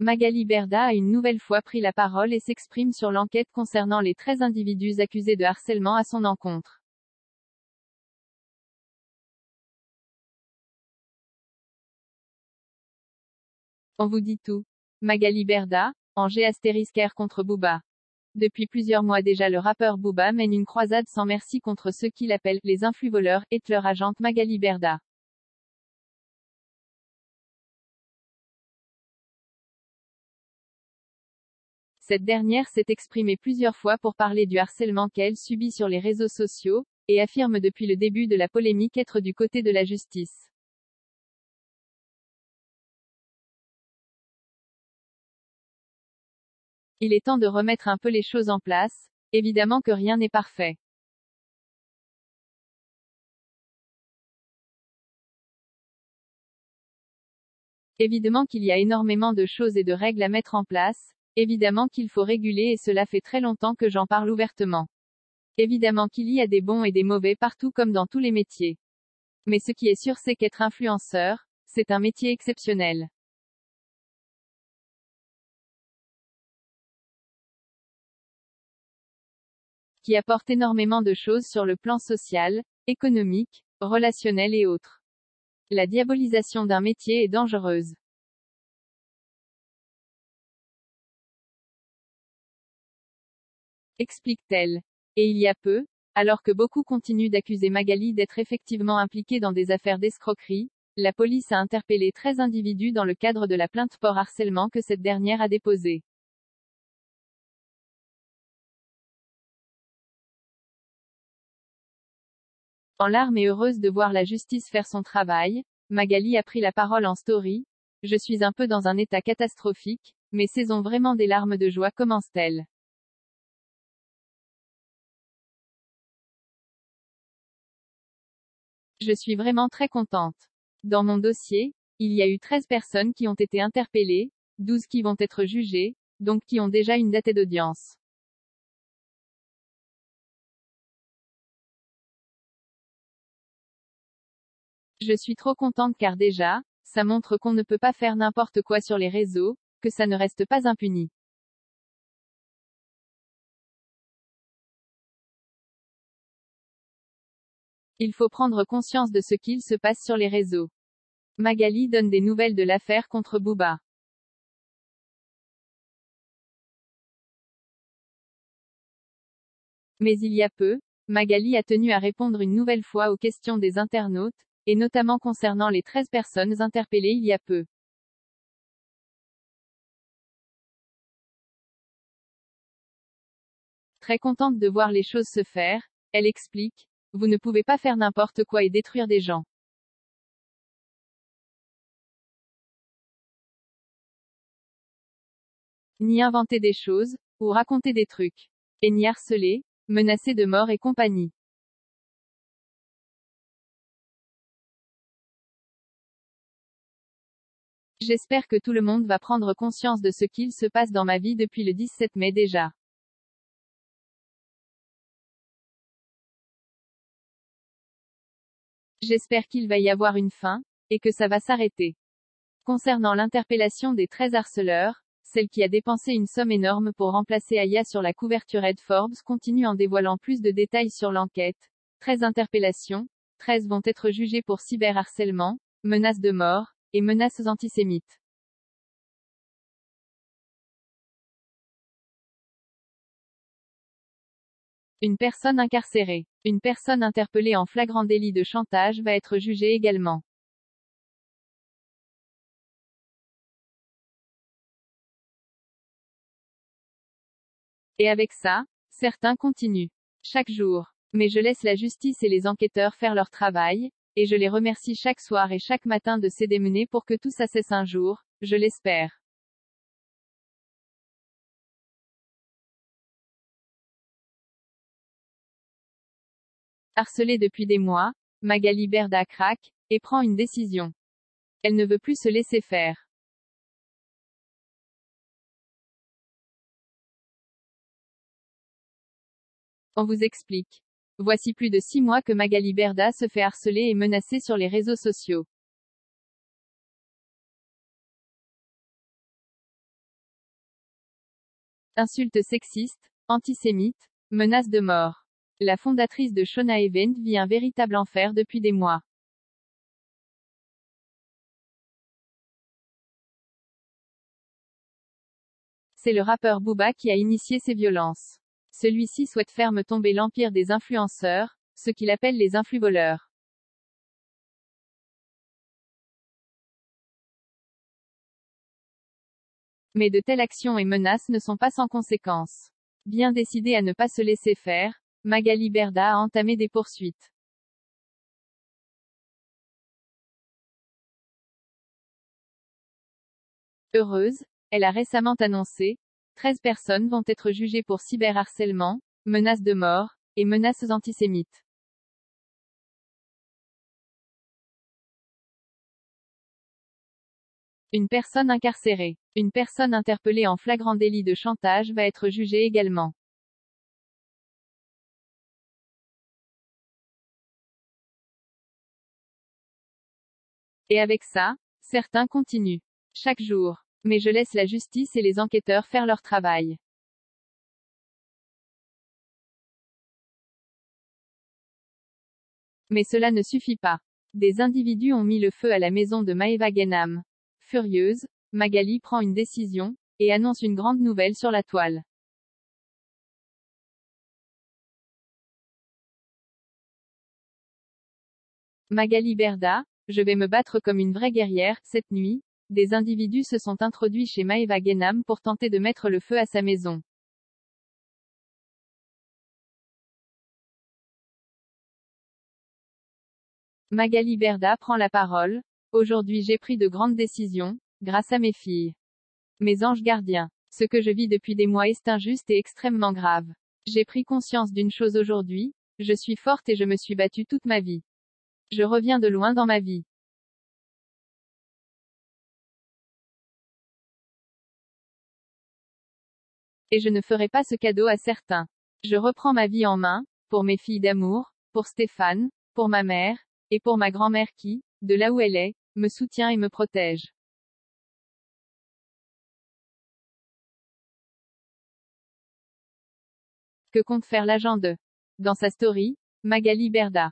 Magali Berda a une nouvelle fois pris la parole et s'exprime sur l'enquête concernant les 13 individus accusés de harcèlement à son encontre. On vous dit tout. Magali Berda, Angers * contre Booba. Depuis plusieurs mois déjà, le rappeur Booba mène une croisade sans merci contre ceux qu'il appelle « les influvoleurs » et leur agente Magali Berda. Cette dernière s'est exprimée plusieurs fois pour parler du harcèlement qu'elle subit sur les réseaux sociaux, et affirme depuis le début de la polémique être du côté de la justice. Il est temps de remettre un peu les choses en place, évidemment que rien n'est parfait. Évidemment qu'il y a énormément de choses et de règles à mettre en place, évidemment qu'il faut réguler et cela fait très longtemps que j'en parle ouvertement. Évidemment qu'il y a des bons et des mauvais partout comme dans tous les métiers. Mais ce qui est sûr c'est qu'être influenceur, c'est un métier exceptionnel. Qui apporte énormément de choses sur le plan social, économique, relationnel et autres. La diabolisation d'un métier est dangereuse. Explique-t-elle. Et il y a peu, alors que beaucoup continuent d'accuser Magali d'être effectivement impliquée dans des affaires d'escroquerie, la police a interpellé 13 individus dans le cadre de la plainte pour harcèlement que cette dernière a déposée. En larmes et heureuse de voir la justice faire son travail, Magali a pris la parole en story. Je suis un peu dans un état catastrophique, mais saison vraiment des larmes de joie, commence-t-elle. Je suis vraiment très contente. Dans mon dossier, il y a eu 13 personnes qui ont été interpellées, 12 qui vont être jugées, donc qui ont déjà une date d'audience. Je suis trop contente car déjà, ça montre qu'on ne peut pas faire n'importe quoi sur les réseaux, que ça ne reste pas impuni. Il faut prendre conscience de ce qu'il se passe sur les réseaux. Magali donne des nouvelles de l'affaire contre Booba. Mais il y a peu, Magali a tenu à répondre une nouvelle fois aux questions des internautes, et notamment concernant les 13 personnes interpellées il y a peu. Très contente de voir les choses se faire, elle explique, vous ne pouvez pas faire n'importe quoi et détruire des gens. Ni inventer des choses, ou raconter des trucs. Et ni harceler, menacer de mort et compagnie. J'espère que tout le monde va prendre conscience de ce qu'il se passe dans ma vie depuis le 17 mai déjà. J'espère qu'il va y avoir une fin, et que ça va s'arrêter. Concernant l'interpellation des 13 harceleurs, celle qui a dépensé une somme énorme pour remplacer Aya sur la couverture Ed Forbes continue en dévoilant plus de détails sur l'enquête. 13 interpellations, 13 vont être jugés pour cyberharcèlement, menaces de mort, et menaces antisémites. Une personne incarcérée. Une personne interpellée en flagrant délit de chantage va être jugée également. Et avec ça, certains continuent. Chaque jour. Mais je laisse la justice et les enquêteurs faire leur travail, et je les remercie chaque soir et chaque matin de s'aider mener pour que tout ça cesse un jour, je l'espère. Harcelée depuis des mois, Magali Berda craque, et prend une décision. Elle ne veut plus se laisser faire. On vous explique. Voici plus de 6 mois que Magali Berda se fait harceler et menacer sur les réseaux sociaux. Insultes sexistes, antisémites, menaces de mort. La fondatrice de Shona Event vit un véritable enfer depuis des mois. C'est le rappeur Booba qui a initié ces violences. Celui-ci souhaite faire tomber l'empire des influenceurs, ce qu'il appelle les influvoleurs. Mais de telles actions et menaces ne sont pas sans conséquences. Bien décidée à ne pas se laisser faire, Magali Berda a entamé des poursuites. Heureuse, elle a récemment annoncé, 13 personnes vont être jugées pour cyberharcèlement, menaces de mort, et menaces antisémites. Une personne incarcérée. Une personne interpellée en flagrant délit de chantage va être jugée également. Et avec ça, certains continuent. Chaque jour. Mais je laisse la justice et les enquêteurs faire leur travail. Mais cela ne suffit pas. Des individus ont mis le feu à la maison de Maeva Genam. Furieuse, Magali prend une décision, et annonce une grande nouvelle sur la toile. Magali Berda, je vais me battre comme une vraie guerrière. Cette nuit, des individus se sont introduits chez Maeva Genam pour tenter de mettre le feu à sa maison. Magali Berda prend la parole. Aujourd'hui j'ai pris de grandes décisions, grâce à mes filles. Mes anges gardiens. Ce que je vis depuis des mois est injuste et extrêmement grave. J'ai pris conscience d'une chose aujourd'hui, je suis forte et je me suis battue toute ma vie. Je reviens de loin dans ma vie. Et je ne ferai pas ce cadeau à certains. Je reprends ma vie en main, pour mes filles d'amour, pour Stéphane, pour ma mère, et pour ma grand-mère qui, de là où elle est, me soutient et me protège. Que compte faire l'agent de? Dans sa story, Magali Berda.